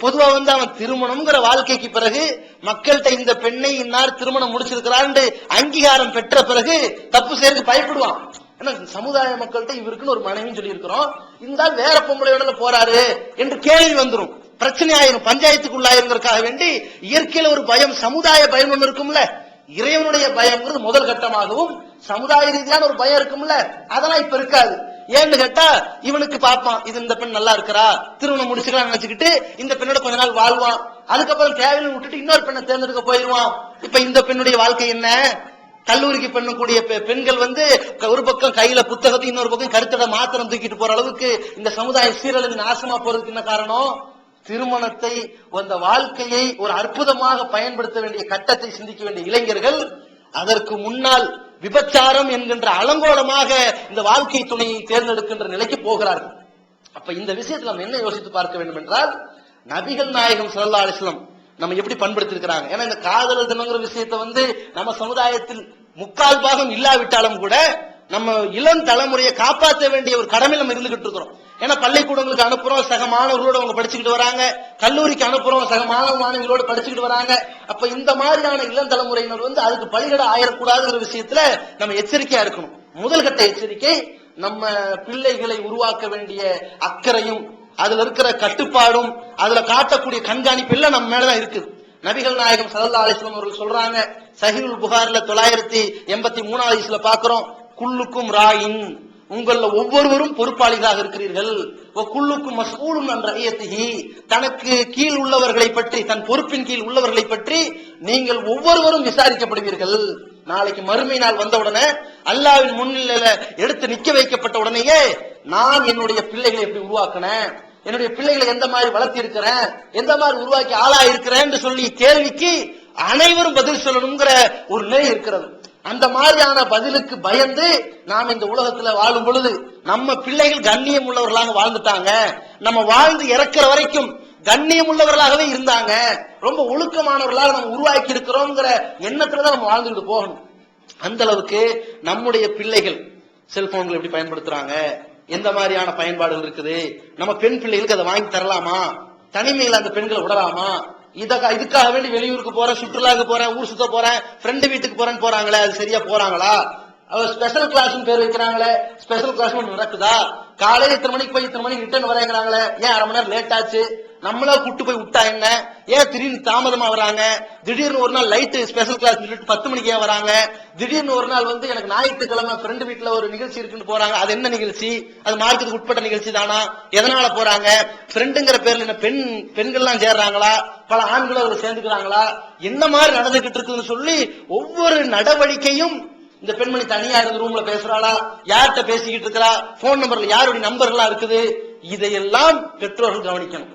பொதுவா அவன் திருமணம்ங்கிற வாழ்க்கைக்கு பிறகு மக்கள்கிட்ட இந்த பெண்ணை இன்னார் திருமணம் முடிச்சிருக்கிறான்னு அங்கீகாரம் பெற்ற பிறகு தப்பு செய்யறதுக்கு பயப்படுவான். ஏன்னா சமுதாய மக்கள்கிட்ட இவருக்குன்னு ஒரு மனைவின்னு சொல்லி இருக்கிறோம், இருந்தால் வேற பொம்பளையோட போறாரு என்று கேள்வி வந்துடும், பிரச்சனை ஆயிரும், பஞ்சாயத்துக்குள்ளாயிருங்கிறதுக்காக வேண்டி இயற்கையில ஒரு பயம், சமுதாய பயம் ஒன்று இருக்கும்ல. இறைவனுடைய பயம்ங்கிறது முதல் கட்டமாகவும் சமுதாய ரீதியான ஒரு பயம் இருக்கும்ல, அதெல்லாம் இப்ப இருக்காது. ஏன்னு கேட்டா இவனுக்கு பார்ப்பான், இது இந்த பெண் நல்லா இருக்கிறா, திருமணம் முடிச்சுக்கலாம் நினைச்சுக்கிட்டு இந்த பெண்ணோட கொஞ்ச நாள் வாழ்வான். அதுக்கப்புறம் தேவையில்லை விட்டுட்டு இன்னொரு பெண்ணை தேர்ந்தெடுக்க போயிருவான். இப்ப இந்த பெண்ணுடைய வாழ்க்கை என்ன? கல்லூரிக்கு பண்ணக்கூடிய பெண்கள் ஒரு பக்கம் கையில புத்தகத்தை இன்னொரு பக்கம் கருத்தட மாத்திரம் தூக்கிட்டு போற அளவுக்கு இந்த சமுதாய சீரழிந்து நாசமா போறதுக்கு என்ன காரணம்? திருமணத்தை, அந்த வாழ்க்கையை ஒரு அற்புதமாக பயன்படுத்த வேண்டிய கட்டத்தை சிந்திக்க வேண்டிய இளைஞர்கள் அதற்கு முன்னால் விபச்சாரம் என்கின்ற அலங்கோலமாக இந்த வாழ்க்கை துணையை தேர்ந்தெடுக்கின்ற நிலைக்கு போகிறார்கள். அப்ப இந்த விஷயத்தில் நம்ம என்ன யோசித்து பார்க்க வேண்டும் என்றால், நபிகள் நாயகம் ஸல்லல்லாஹு அலைஹி வஸல்லம் நம்ம எப்படி பண்படுத்தி இருக்கிறாங்க. ஏன்னா இந்த காதல் தினங்கிற விஷயத்தை நம்ம சமுதாயத்தில் முக்கால் பாகம் இல்லாவிட்டாலும் கூட நம்ம இளம் தலைமுறையை காப்பாற்ற வேண்டிய ஒரு கடமை நம்ம இருந்துகிட்டு இருக்கிறோம். ஏன்னா பள்ளிக்கூடங்களுக்கு அனுப்புறோம், சக மாணவர்களோட அவங்க படிச்சுக்கிட்டு வராங்க, கல்லூரிக்கு அனுப்புறோம், சக மாணவ மாணவிகளோட படிச்சுக்கிட்டு வராங்க. அப்ப இந்த மாதிரியான இளம் தலைமுறையினர் அதுக்கு பலிகடை ஆயிடக்கூடாதுங்கிற விஷயத்துல நம்ம எச்சரிக்கையா இருக்கணும். முதல் கட்ட எச்சரிக்கை, நம்ம பிள்ளைகளை உருவாக்க வேண்டிய அக்கறையும் அதுல இருக்கிற கட்டுப்பாடும் அதுல காட்டக்கூடிய கண்காணிப்பு எல்லாம் நம்ம மேலதான் இருக்குது. நபிகள் நாயகம் ஸல்லல்லாஹு அலைஹி வஸல்லம் அவர்கள் சொல்றாங்க, சஹீஹுல் புகாரில 983 பாக்குறோம், குல்லுக்கும் ராயின், உங்கள ஒவ்வொருவரும் பொறுப்பாளிகளாக இருக்கிறீர்கள், குல்லுக்கும் மஸ்ஊலுன் அன் ரஇயத்திஹி, தனக்கு கீழ் உள்ளவர்களை பற்றி, தன் பொறுப்பின் கீழ் உள்ளவர்களை பற்றி நீங்கள் ஒவ்வொருவரும் விசாரிக்கப்படுவீர்கள். நாளைக்கு மறுமை நாள் வந்தவுடனே அல்லாஹ்வின் முன்னிலையில எடுத்து நிக்க வைக்கப்பட்ட உடனேயே நான் என்னுடைய பிள்ளைகளை எப்படி உருவாக்கினேன், என்னுடைய பிள்ளைகளை எந்த மாதிரி வளர்த்தி இருக்கிறேன், எந்த மாதிரி உருவாக்கி ஆளா இருக்கிறேன் சொல்லி கேள்விக்கு அனைவரும் பதில் சொல்லணுங்கிற ஒரு நிலை இருக்கிறது. அந்த மாதிரியான பதிலுக்கு பயந்து நாம் இந்த உலகத்துல வாழும் பொழுது நம்ம பிள்ளைகள் கண்ணியம் உள்ளவர்களாக வாழ்ந்துட்டாங்க, நம்ம வாழ்ந்து இறக்குற வரைக்கும் கண்ணியம் உள்ளவர்களாகவே இருந்தாங்க, ரொம்ப ஒழுக்கமானவர்களாக நம்ம உருவாக்கி இருக்கிறோம்ங்கிற எண்ணத்துலதான் நம்ம வாழ்ந்துட்டு போகணும். அந்த அளவுக்கு நம்முடைய பிள்ளைகள் செல்போன்கள் எப்படி பயன்படுத்துறாங்க, எந்த மாதிரியான பயன்பாடுகள் இருக்குது, நம்ம பெண் பிள்ளைகளுக்கு அதை வாங்கி தரலாமா, தனிமையில் அந்த பெண்களை விடலாமா, இதுக்காக வேண்டி வெளியூருக்கு போறேன், சுற்றுலாவுக்கு போறேன், ஊர் சுத்த போறேன், ஃப்ரெண்டு வீட்டுக்கு போறேன்னு போறாங்களே, அது சரியா போறாங்களா? ஸ்பெஷல் கிளாஸ் பேர் வைக்கிறாங்களே, ஸ்பெஷல் கிளாஸ் நடக்குதா? காலையில இத்தனை மணிக்கு போய் இத்தனை மணிக்கு ரிட்டர்ன் வரைங்கிறாங்களே, ஏன் அரை மணி நேரம் லேட் ஆச்சு? நம்மளா கூட்டு போய் விட்டா என்ன? ஏன் திடீர்னு தாமதமா வராங்க? திடீர்னு ஒரு நாள் லைட் ஸ்பெஷல் கிளாஸ் 10 மணிக்கு ஏன் வராங்க? திடீர்னு ஒரு நாள் எனக்கு ஞாயிற்றுக்கிழமை ஃப்ரெண்டு வீட்டுல ஒரு நிகழ்ச்சி இருக்குன்னு போறாங்க, அது என்ன நிகழ்ச்சி? அது மார்க்கத்துக்கு உட்பட்ட நிகழ்ச்சி தானா? எதனால போறாங்க? ஃப்ரெண்டுங்கிற பேர்ல என்ன பெண்கள்லாம் சேர்றாங்களா, பல ஆண்களும் அதுல சேர்ந்துக்கிறாங்களா, என்ன மாதிரி நடந்துகிட்டு இருக்குன்னு சொல்லி ஒவ்வொரு நடவடிக்கையும், இந்த பெண்மணி தனியா இருந்து ரூம்ல பேசுறாளா, யார்கிட்ட பேசிக்கிட்டு இருக்கிறா, போன் நம்பர்ல யாருடைய நம்பர்களா இருக்குது, இதையெல்லாம் பெற்றோர்கள் கவனிக்கணும்.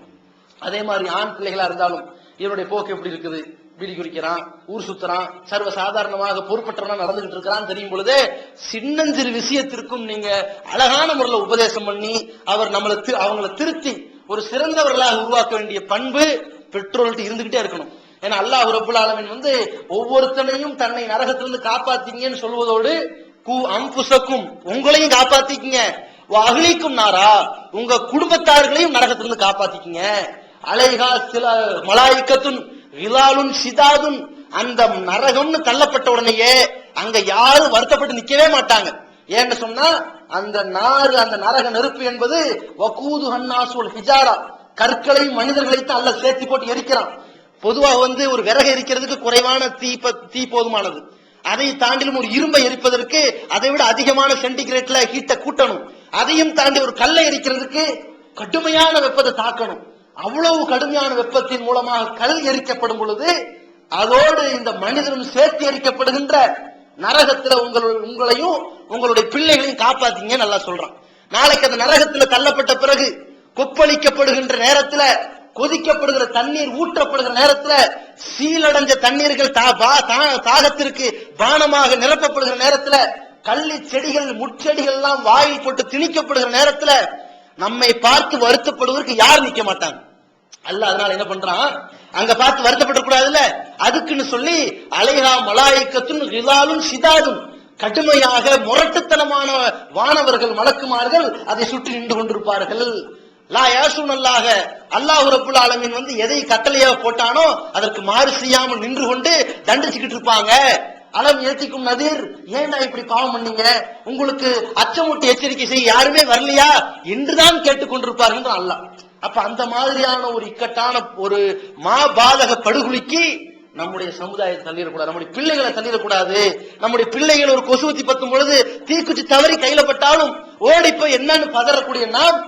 அதே மாதிரி ஆண் பிள்ளைகளா இருந்தாலும் இவருடைய போக்கு எப்படி இருக்குது, பீடி குடிக்கிறான், ஊர் சுத்துறான், சர்வ சாதாரணமாக பொறுப்பற்றவனா நடந்துகிட்டு இருக்கிறான் தெரியும் பொழுது சின்னஞ்சிறு விஷயத்திற்கும் நீங்க அழகான முறையில் உபதேசம் பண்ணி அவங்களை திருத்தி ஒரு சிறந்தவர்களாக உருவாக்க வேண்டிய பண்பு பெற்றோர்கள்ட்ட இருந்துகிட்டே இருக்கணும். ஏன்னா அல்லாஹ் ரப்புல் ஆலமீன் ஒவ்வொருத்தனையும் தன்னை நரகத்திலிருந்து காப்பாத்தீங்கன்னு சொல்வதோடு அம்புசக்கும், உங்களையும் காப்பாத்திக்கீங்க, அகலிக்கும் நாரா, உங்க குடும்பத்தார்களையும் நரகத்திலிருந்து காப்பாத்திக்கீங்க, அலைஹா சில மலாயிக்கத்துன் விலாலுன் சிதாதுன், அந்த நரகம்னு தள்ளப்பட்ட உடனேயே அங்க யாரும் வருத்தப்பட்டு நிக்கவே மாட்டாங்க. ஏன்னு சொன்னா அந்த நரக நெருப்பு என்பது வகூது ஹன்னாசுல் ஹிஜாரா, கற்களையும் மனிதர்களைத்தான் அல்ல சேர்த்து போட்டு எரிக்கிறான். பொதுவா ஒரு விறகு எரிக்கிறதுக்கு குறைவான தீ போதுமானது, அதை தாண்டிலும் ஒரு இரும்பை எரிப்பதற்கு அதை விட அதிகமான சென்டிகிரேட்ல ஹீட்டை கூட்டணும், அதையும் தாண்டி ஒரு கல்லை எரிக்கிறதுக்கு கடுமையான வெப்பத்தை தாக்கணும். அவ்வளவு கடுமையான வெப்பத்தின் மூலமாக கல் எரிக்கப்படும் பொழுது அதோடு இந்த மனிதனும் சேர்த்து எரிக்கப்படுகின்ற நரகத்துல உங்களையும் உங்களுடைய பிள்ளைகளையும் காப்பாத்தீங்க நல்லா சொல்றான். நாளைக்கு அந்த நரகத்துல தள்ளப்பட்ட பிறகு கொப்பளிக்கப்படுகின்ற நேரத்துல, கொதிக்கப்படுகிற தண்ணீர் ஊற்றப்படுகிற நேரத்துல, சீலடைஞ்ச தண்ணீர்கள் தாகத்திற்கு பானமாக நிரப்பப்படுகிற நேரத்துல, கள்ளி செடிகள் முட்செடிகள் எல்லாம் வாயில் போட்டு திணிக்கப்படுகிற நேரத்துல நம்மை பார்த்து வருத்தப்படுவதற்கு யார் நிக்க மாட்டாங்க. அல்லாஹ் அதனால என்ன பண்றான், அங்க பார்த்து வருத்தப்பட கூடாதுல்ல, அதுக்குன்னு சொல்லி அலைஹா மலாயிக்கத்துன் ரிலாலும் சிதாதும், கடுமையாக முரட்டுத்தனமான வானவர்கள் மலக்குமார்கள் அதை சுற்றி நின்று கொண்டிருப்பார்கள். லா யாசுன் அல்லாஹ், அல்லாஹ் ரப்புல் ஆலமீன் எதை கட்டளையாக போட்டானோ அதற்கு மாறு செய்யாமல் நின்று கொண்டு தண்டிச்சுக்கிட்டு இருப்பாங்க. அலம் ஏத்திக்கும் நதீர், ஏன்டா இப்படி பாவம் பண்ணீங்க, உங்களுக்கு அச்சமூட்டி எச்சரிக்கை செய்ய யாருமே வரலையா என்றுதான் கேட்டுக்கொண்டிருப்பார்கள் அல்லாஹ். அப்ப அந்த மாதிரியான ஒரு இக்கட்டான ஒரு மாபாதக படுகொலிக்கு நம்முடைய சமுதாயத்தை தள்ளிடக்கூடாது, நம்முடைய பிள்ளைகளை தள்ளிடக்கூடாது. நம்முடைய பிள்ளைகள் ஒரு கொசுவத்தி பத்தும் பொழுது தீக்குச்சி தவறி கையில பட்டாலும் ஓடி போய் என்னன்னு பதறக்கூடிய நாம்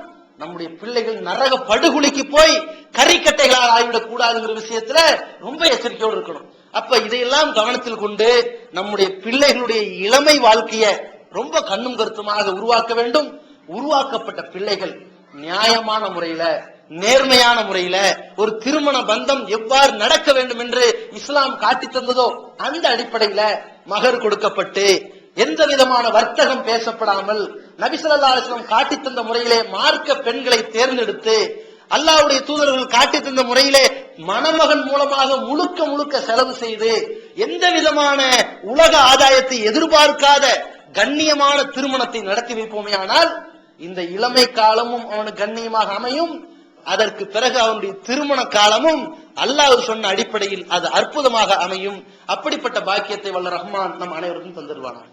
நம்முடைய பிள்ளைகள் நரக படுகொலிக்கு போய் கறிக்கட்டைகளால் ஆகிவிடக் கூடாதுங்கிற விஷயத்துல ரொம்ப எச்சரிக்கையோடு இருக்கணும். அப்ப இதையெல்லாம் கவனத்தில் கொண்டு நம்முடைய பிள்ளைகளுடைய இளமை வாழ்க்கைய ரொம்ப கண்ணும் கருத்துமாக உருவாக்க வேண்டும். உருவாக்கப்பட்ட பிள்ளைகள் நியாயமான முறையில, நேர்மையான முறையில ஒரு திருமண பந்தம் எவ்வாறு நடக்க வேண்டும் என்று இஸ்லாம் காட்டி தந்ததோ அந்த அடிப்படையில மகர் கொடுக்கப்பட்டு எந்த விதமான வர்த்தகம் பேசப்படாமல் நபி ஸல்லல்லாஹு அலைஹி வஸல்லம் காட்டி தந்த முறையிலே மார்க்க பெண்களை தேர்ந்தெடுத்து அல்லாஹ்வுடைய தூதர்கள் காட்டி தந்த முறையிலே மணமகன் மூலமாக முழுக்க முழுக்க செலவு செய்து எந்த விதமான உலக ஆதாயத்தை எதிர்பார்க்காத கண்ணியமான திருமணத்தை நடத்தி வைப்போமேயானால் இந்த இளமை காலமும் அவனுக்கு கண்ணியமாக அமையும். அதற்கு பிறகு அவனுடைய திருமண காலமும் அல்லாஹ் சொன்ன அடிப்படையில் அது அற்புதமாக அமையும். அப்படிப்பட்ட பாக்கியத்தை வல்ல ரஹ்மான் நம் அனைவருக்கும் தந்திருவானான்.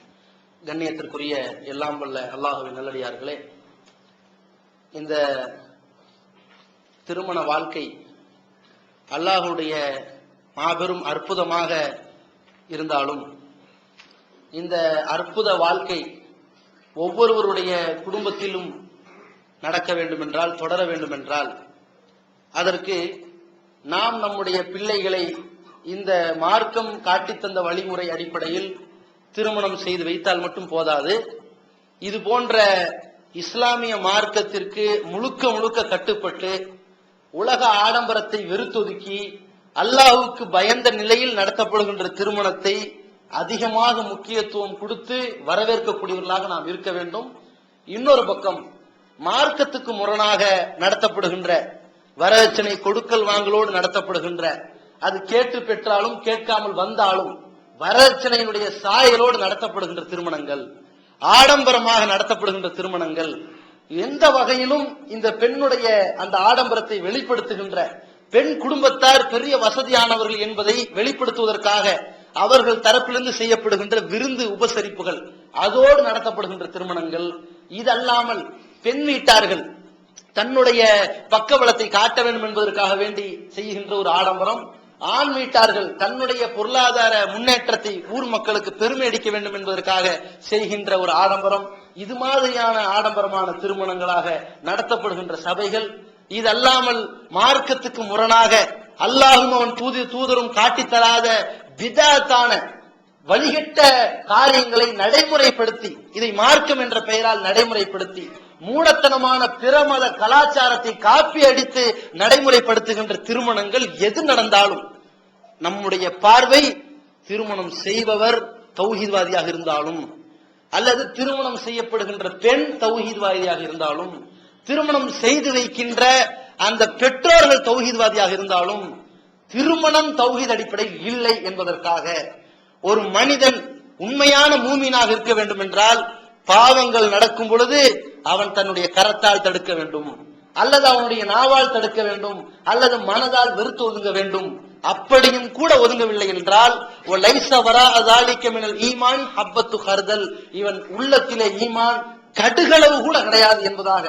கண்ணியத்திற்குரிய எல்லாம் வல்ல அல்லாஹ்வின் நல்லடியார்களே, இந்த திருமண வாழ்க்கை அல்லாஹ்வுடைய மாபெரும் அற்புதமாக இருந்தாலும் இந்த அற்புத வாழ்க்கை ஒவ்வொருவருடைய குடும்பத்திலும் நடக்க வேண்டும் என்றால், தொடர வேண்டும் என்றால், அதற்கு நாம் நம்முடைய பிள்ளைகளை இந்த மார்க்கம் காட்டித்தந்த வழிமுறை அடிப்படையில் திருமணம் செய்து வைத்தால் மட்டும் போதாது. இது போன்ற இஸ்லாமிய மார்க்கத்திற்கு முழுக்க முழுக்க கட்டுப்பட்டு உலக ஆடம்பரத்தை வெறுத்தொதுக்கி அல்லாஹ்வுக்கு பயந்த நிலையில் நடத்தப்படுகின்ற திருமணத்தை அதிகமாக முக்கியத்துவம் கொடுத்து வரவேற்கக்கூடியவர்களாக நாம் இருக்க வேண்டும். இன்னொரு பக்கம் மார்க்கத்துக்கு முரணாக நடத்தப்படுகின்ற வரதட்சணை கொடுக்கல் வாங்கலோடு நடத்தப்படுகின்ற, அது கேட்டு பெற்றாலும் கேட்காமல் வந்தாலும் வரதட்சணையினுடைய சாயலோடு நடத்தப்படுகின்ற திருமணங்கள், ஆடம்பரமாக நடத்தப்படுகின்ற திருமணங்கள், எந்த வகையிலும் இந்த பெண்ணுடைய அந்த ஆடம்பரத்தை வெளிப்படுத்துகின்ற, பெண் குடும்பத்தார் பெரிய வசதியானவர்கள் என்பதை வெளிப்படுத்துவதற்காக அவர்கள் தரப்பிலிருந்து செய்யப்படுகின்ற விருந்து உபசரிப்புகள், அதோடு நடத்தப்படுகின்ற திருமணங்கள், இதல்லாமல் பெண் வீட்டார்கள் தன்னுடைய பக்கபலத்தை காட்ட வேண்டும் என்பதற்காக வேண்டி செய்கின்ற ஒரு ஆடம்பரம், ஆண் வீட்டார்கள் தன்னுடைய பொருளாதார முன்னேற்றத்தை ஊர் மக்களுக்கு பெருமை அடிக்க வேண்டும் என்பதற்காக செய்கின்ற ஒரு ஆடம்பரம், இது மாதிரியான ஆடம்பரமான திருமணங்களாக நடத்தப்படுகின்ற சபைகள், இதல்லாமல் மார்க்கத்துக்கு முரணாக அல்லாஹும் அவன் தூதரும் காட்டித்தராத பிதாத்தான வழிகட்ட காரியங்களை நடைமுறைப்படுத்தி, இதை மார்க்கம் என்ற பெயரால் நடைமுறைப்படுத்தி மூடத்தனமான பிற மத கலாச்சாரத்தை காப்பி அடித்து நடைமுறைப்படுத்துகின்ற திருமணங்கள் எது நடந்தாலும் நம்முடைய பார்வை திருமணம் செய்பவர் தௌஹீத்வாதியாக இருந்தாலும், அல்லது திருமணம் செய்யப்படுகின்ற பெண் தௌஹீத்வாதியாக இருந்தாலும், திருமணம் செய்து வைக்கின்ற அந்த பெற்றோர்கள் தௌஹீத்வாதியாக இருந்தாலும், திருமணம் தௌஹீத் அடிப்படையில் இல்லை என்பதற்காக ஒரு மனிதன் உண்மையான மூமினாக இருக்க வேண்டும் என்றால் பாவங்கள் நடக்கும் பொழுது அவன் தன்னுடைய கரத்தால் தடுக்க வேண்டும், அல்லது அவனுடைய நாவால் தடுக்க வேண்டும், அல்லது மனதால் வெறுத்து ஒதுங்க வேண்டும். அப்படியும் கூட ஒதுங்கவில்லை என்றால் ஈமான் ஹப்பத்து ஹர்தல், இவன் உள்ளத்திலே ஈமான் கடுகளவு கூட கிடையாது என்பதாக.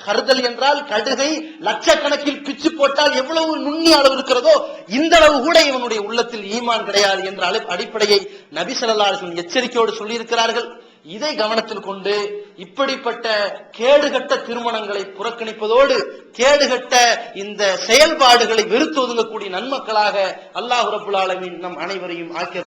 ஹர்தல் என்றால் கடுகை லட்சக்கணக்கில் பிச்சு போட்டால் எவ்வளவு நுண்ணி அளவு இருக்கிறதோ இந்த அளவு கூட இவனுடைய உள்ளத்தில் ஈமான் கிடையாது என்ற அடிப்படையை நபி ஸல்லல்லாஹு அலைஹி வஸல்லம் எச்சரிக்கையோடு சொல்லியிருக்கிறார்கள். இதை கவனத்தில் கொண்டு இப்படிப்பட்ட கேடுகட்ட திருமணங்களை புறக்கணிப்பதோடு கேடுகட்ட இந்த செயல்பாடுகளை வெறுத்து ஒதுங்கக்கூடிய நன்மக்களாக அல்லாஹ் ரப்புல் ஆலமீன் நம் அனைவரையும் ஆக்கி.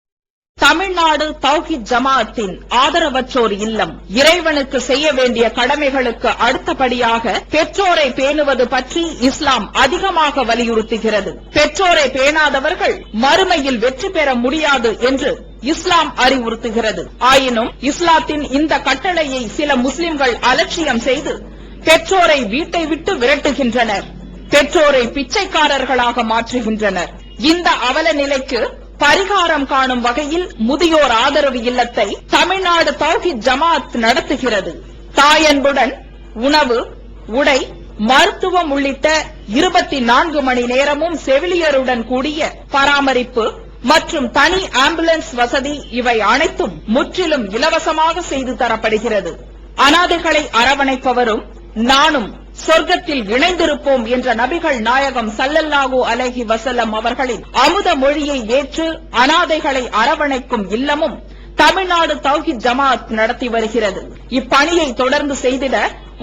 தமிழ்நாடு தௌஹீத் ஜமாஅத்தின் ஆதரவற்றோர் இல்லம் இறைவனுக்கு செய்ய வேண்டிய கடமைகளுக்கு அடுத்தபடியாக பெற்றோரை பேணுவது பற்றி இஸ்லாம் அதிகமாக வலியுறுத்துகிறது. பெற்றோரை பேணாதவர்கள் மறுமையில் வெற்றி பெற முடியாது என்று இஸ்லாம் அறிவுறுத்துகிறது. ஆயினும் இஸ்லாத்தின் இந்த கட்டளையை சில முஸ்லிம்கள் அலட்சியம் செய்து பெற்றோரை வீட்டை விட்டு விரட்டுகின்றனர், பெற்றோரை பிச்சைக்காரர்களாக மாற்றுகின்றனர். இந்த அவல நிலைக்கு பரிகாரம் காணும் வகையில் முதியோர் ஆதரவு இல்லத்தை தமிழ்நாடு தௌஹீத் ஜமாஅத் நடத்துகிறது. தாயன்புடன் உணவு, உடை, மருத்துவம் உள்ளிட்ட 24 மணி நேரமும் செவிலியருடன் கூடிய பராமரிப்பு மற்றும் தனி ஆம்புலன்ஸ் வசதி, இவை அனைத்தும் முற்றிலும் இலவசமாக செய்து தரப்படுகிறது. அனாதைகளை அரவணைப்பவரும் நானும் சொர்க்கத்தில் இணைந்திருப்போம் என்ற நபிகள் நாயகம் ஸல்லல்லாஹு அலைஹி வஸல்லம் அவர்களின் அமுத மொழியை ஏற்று அனாதைகளை அரவணைக்கும் இல்லமும் தமிழ்நாடு தௌஹீத் ஜமாஅத் நடத்தி வருகிறது. இப்பணியை தொடர்ந்து செய்திட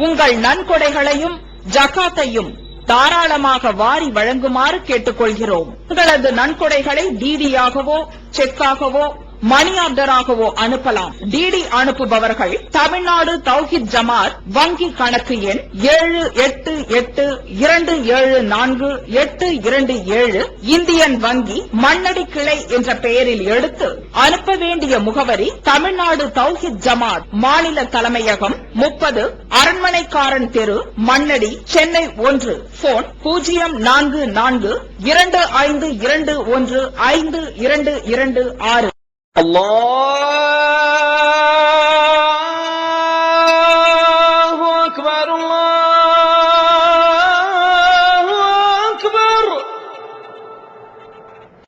உங்கள் நன்கொடைகளையும் ஜகாத்தையும் தாராளமாக வாரி வழங்குமாறு கேட்டுக்கொள்கிறோம். உங்களது நன்கொடைகளை டிடியாகவோ செக்காகவோ மணி ஆர்டராகவோ அனுப்பலாம். டிடி அனுப்புபவர்கள் தமிழ்நாடு தௌஹீத் ஜமாஅத் வங்கி கணக்கு எண் 7882748227 இந்தியன் வங்கி மண்ணடி கிளை என்ற பெயரில் எடுத்து அனுப்ப வேண்டிய முகவரி தமிழ்நாடு தௌஹீத் ஜமாஅத் மாநில தலைமையகம் 30 அரண்மனைக்காரன் தெரு மண்ணடி சென்னை 1 போன் 044252152226. Allah